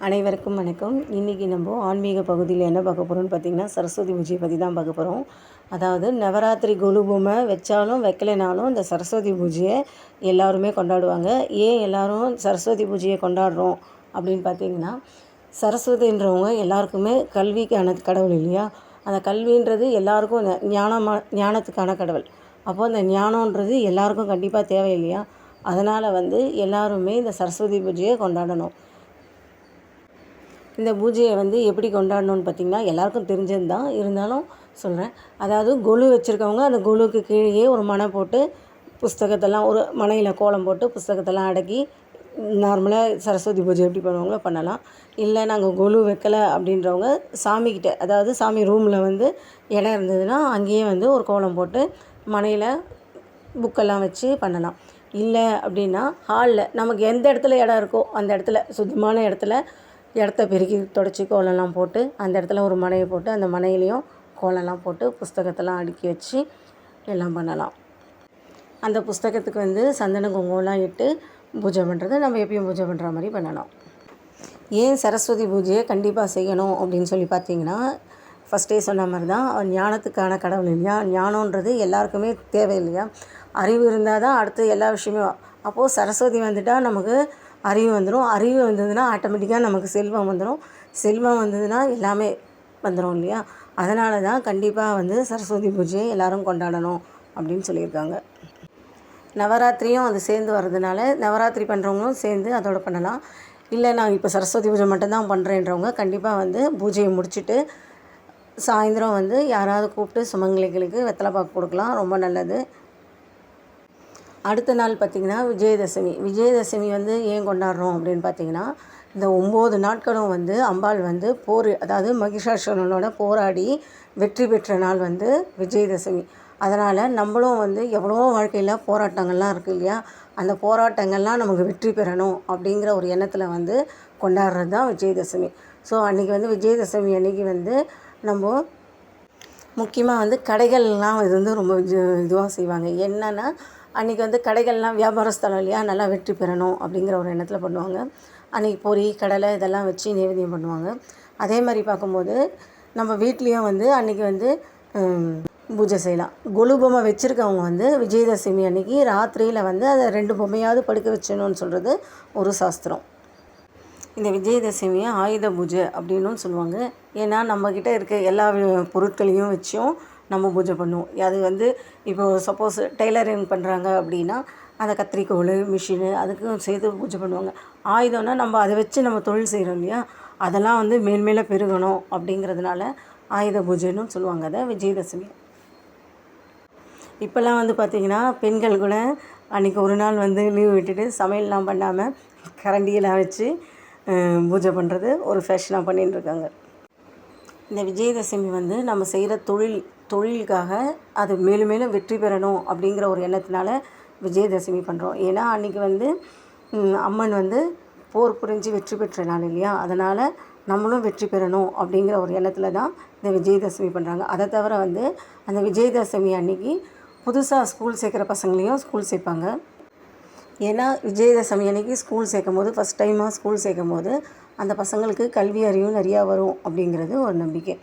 அனைவருக்கும் வணக்கம். இன்றைக்கி நம்ம ஆன்மீக பகுதியில் என்ன பார்க்க போகிறோம்னு பார்த்திங்கன்னா, சரஸ்வதி பூஜையை பற்றி தான் பார்க்க போகிறோம். அதாவது நவராத்திரி கொலு பொம்மை வச்சாலும் வைக்கலைனாலும் இந்த சரஸ்வதி பூஜையை எல்லாருமே கொண்டாடுவாங்க. ஏன் எல்லோரும் சரஸ்வதி பூஜையை கொண்டாடுறோம் அப்படின்னு பார்த்திங்கன்னா, சரஸ்வதின்றவங்க எல்லாருக்குமே கல்விக்கான கடவுள் இல்லையா? அந்த கல்வின்றது எல்லாருக்கும் ஞானத்துக்கான கடவுள். அப்போது அந்த ஞானன்றது எல்லாருக்கும் கண்டிப்பாக தேவை இல்லையா? அதனால் எல்லாருமே இந்த சரஸ்வதி பூஜையை கொண்டாடணும். இந்த பூஜையை எப்படி கொண்டாடணும்னு பார்த்திங்கன்னா, எல்லாருக்கும் தெரிஞ்சது தான், இருந்தாலும் சொல்கிறேன். அதாவது கொலு வச்சுருக்கவங்க அந்த கொலுவுக்கு கீழேயே ஒரு மனை போட்டு புஸ்தகத்தெல்லாம் ஒரு மனையில் கோலம் போட்டு புஸ்தகத்தெல்லாம் அடக்கி நார்மலாக சரஸ்வதி பூஜை எப்படி பண்ணுவாங்களோ பண்ணலாம். இல்லை நாங்கள் கொலு வைக்கலை அப்படின்றவங்க சாமிக்கிட்ட, அதாவது சாமி ரூமில் இடம் இருந்ததுன்னா அங்கேயே ஒரு கோலம் போட்டு மனையில் புக்கெல்லாம் வச்சு பண்ணலாம். இல்லை அப்படின்னா ஹாலில் நமக்கு எந்த இடத்துல இடம் இருக்கோ அந்த இடத்துல சுத்தமான இடத்த பெருக்கி தொடச்சி கோலம்லாம் போட்டு அந்த இடத்துல ஒரு மனையை போட்டு அந்த மனையிலையும் கோலம்லாம் போட்டு புஸ்தகத்தெல்லாம் அடுக்கி வச்சு எல்லாம் பண்ணலாம். அந்த புஸ்தகத்துக்கு சந்தன குங்குமம்லாம் இட்டு பூஜை பண்ணுறது நம்ம எப்பயும் பூஜை பண்ணுற மாதிரி பண்ணலாம். ஏன் சரஸ்வதி பூஜையை கண்டிப்பாக செய்யணும் அப்படின்னு சொல்லி பார்த்தீங்கன்னா, ஃபஸ்ட்டே சொன்ன மாதிரி தான் ஞானத்துக்கான கடவுள் இல்லையா? ஞானன்றது எல்லாருக்குமே தேவை இல்லையா? அறிவு இருந்தால் தான் அடுத்து எல்லா விஷயமே. அப்போது சரஸ்வதி வந்துட்டால் நமக்கு அறிவு வந்துடும். அறிவு வந்ததுன்னா ஆட்டோமேட்டிக்காக நமக்கு செல்வம் வந்துடும். செல்வம் வந்ததுன்னா எல்லாமே வந்துடும் இல்லையா? அதனால தான் கண்டிப்பாக சரஸ்வதி பூஜையை எல்லோரும் கொண்டாடணும் அப்படின்னு சொல்லியிருக்காங்க. நவராத்திரியும் அது சேர்ந்து வர்றதுனால நவராத்திரி பண்ணுறவங்களும் சேர்ந்து அதோடு பண்ணலாம். இல்லை நான் இப்போ சரஸ்வதி பூஜை மட்டும்தான் பண்ணுறேன்றவங்க கண்டிப்பாக பூஜையை முடிச்சுட்டு சாயந்தரம் யாராவது கூப்பிட்டு சுமங்கலிகளுக்கு வெத்தலை பாக்கு கொடுக்கலாம், ரொம்ப நல்லது. அடுத்த நாள் பார்த்திங்கன்னா விஜயதசமி. விஜயதசமி ஏன் கொண்டாடுறோம் அப்படின்னு பார்த்திங்கன்னா, இந்த 9 நாட்களும் அம்பாள் போர், அதாவது மகிஷாசுரனோட போராடி வெற்றி பெற்ற நாள் விஜயதசமி. அதனால் நம்மளும் எவ்வளோ வாழ்க்கையில் போராட்டங்கள்லாம் இருக்குது இல்லையா? அந்த போராட்டங்கள்லாம் நமக்கு வெற்றி பெறணும் அப்படிங்கிற ஒரு எண்ணத்தில் கொண்டாடுறது தான் விஜயதசமி. ஸோ அன்றைக்கி விஜயதசமி அன்றைக்கி நம்ம முக்கியமாக கடைகள்லாம் ரொம்ப இதுவாக செய்வாங்க. என்னென்னா அன்றைக்கி கடைகள்லாம் வியாபார ஸ்தலம் இல்லையா? நல்லா வெற்றி பெறணும் அப்படிங்கிற ஒரு எண்ணத்தில் பண்ணுவாங்க. அன்றைக்கி பொரி கடலை இதெல்லாம் வச்சு நைவேத்தியம் பண்ணுவாங்க. அதே மாதிரி பார்க்கும்போது நம்ம வீட்லேயும் அன்றைக்கி பூஜை செய்யலாம். கொலு பொம்மை வச்சுருக்கவங்க விஜயதசமி அன்றைக்கி ராத்திரியில் அதை 2 பொம்மையாவது படுக்க வச்சணும்னு சொல்கிறது ஒரு சாஸ்திரம். இந்த விஜயதசமியை ஆயுத பூஜை அப்படின்னும் சொல்லுவாங்க. ஏன்னா நம்மக்கிட்ட இருக்க எல்லா பொருட்களையும் வச்சும் நம்ம பூஜை பண்ணுவோம். அது இப்போது சப்போஸ் டெய்லரிங் பண்ணுறாங்க அப்படின்னா அந்த கத்திரிக்கோல் மிஷினு அதுக்கும் சேர்த்து பூஜை பண்ணுவாங்க. ஆயுதம்னா நம்ம அதை வச்சு நம்ம தொழில் செய்கிறோம் இல்லையா? அதெல்லாம் மேன்மேலே பெருகணும் அப்படிங்கிறதுனால ஆயுத பூஜைன்னு சொல்லுவாங்க அதை விஜயதசமி. இப்போல்லாம் பார்த்திங்கன்னா பெண்கள் கூட அன்றைக்கி ஒரு நாள் லீவ் விட்டுட்டு சமையல்லாம் பண்ணாமல் கரண்டியெல்லாம் வச்சு பூஜை பண்ணுறது ஒரு ஃபேஷனாக பண்ணிட்டுருக்காங்க. இந்த விஜயதசமி நம்ம செய்கிற தொழிலுக்காக அது மேலும் மேலும் வெற்றி பெறணும் அப்படிங்கிற ஒரு எண்ணத்தினால விஜயதசமி பண்ணுறோம். ஏன்னா அன்றைக்கி அம்மன் போர் புரிஞ்சு வெற்றி பெற்ற நாள் இல்லையா? அதனால் நம்மளும் வெற்றி பெறணும் அப்படிங்கிற ஒரு எண்ணத்தில் தான் இந்த விஜயதசமி பண்ணுறாங்க. அதை தவிர அந்த விஜயதசமி அன்றைக்கி புதுசாக ஸ்கூல் சேர்க்குற பசங்களையும் ஸ்கூல் சேர்ப்பாங்க. ஏன்னா விஜயதசமி அன்றைக்கி ஸ்கூல் சேர்க்கும் போது ஃபஸ்ட் டைமாக ஸ்கூல் சேர்க்கும் போது அந்த பசங்களுக்கு கல்வி அறிவும் நிறையா வரும் அப்படிங்கிறது ஒரு நம்பிக்கை.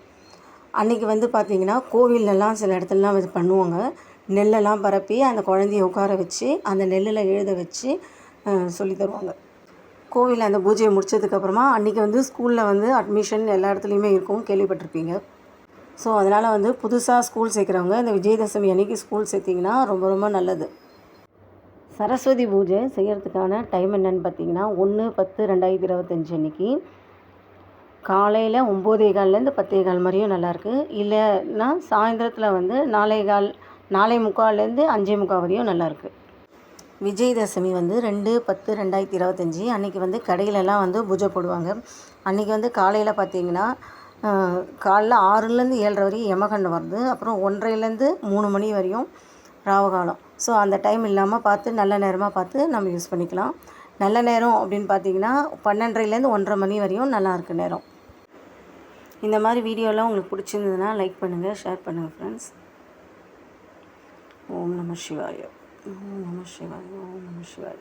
அன்றைக்கி பார்த்திங்கன்னா கோவிலெல்லாம் சில இடத்துலலாம் பண்ணுவாங்க. நெல்லெல்லாம் பரப்பி அந்த குழந்தைய உட்கார வச்சு அந்த நெல்லில் எழுத வச்சு சொல்லி தருவாங்க. கோவிலில் அந்த பூஜையை முடித்ததுக்கப்புறமா அன்றைக்கி ஸ்கூலில் அட்மிஷன் எல்லா இடத்துலையுமே இருக்கும், கேள்விப்பட்டிருப்பீங்க. ஸோ அதனால் புதுசாக ஸ்கூல் சேர்க்குறவங்க இந்த விஜயதசமி அன்றைக்கி ஸ்கூல் சேர்த்திங்கன்னா ரொம்ப ரொம்ப நல்லது. சரஸ்வதி பூஜை செய்கிறதுக்கான டைம் என்னென்னு பார்த்தீங்கன்னா 1/10/2025 அன்றைக்கி காலையில் 9:15 10:15 மாதிரியும் நல்லாயிருக்கு. இல்லைன்னா சாயந்தரத்தில் 4:15 4:45 5:45 வரையும் நல்லாயிருக்கு. விஜயதசமி 2/10/2025 அன்றைக்கி கடையிலலாம் பூஜை போடுவாங்க. அன்றைக்கி காலையில் பார்த்திங்கன்னா காலைல 6லேருந்து 7:30 வரையும் யமகண்டம் வருது. அப்புறம் 1:30லேருந்து 3 மணி வரையும் ராவுகாலம். ஸோ அந்த டைம் இல்லாமல் பார்த்து நல்ல நேரமாக பார்த்து நம்ம யூஸ் பண்ணிக்கலாம். நல்ல நேரம் அப்படின்னு பார்த்திங்கன்னா 12:30லேருந்து 1:30 மணி வரையும் நல்லாயிருக்கு நேரம். இந்த மாதிரி வீடியோலாம் உங்களுக்கு பிடிச்சிருந்ததுன்னா லைக் பண்ணுங்கள், ஷேர் பண்ணுங்கள் ஃப்ரெண்ட்ஸ். ஓம் நம சிவாய, ஓம் நம சிவாய, ஓம் நம சிவாய.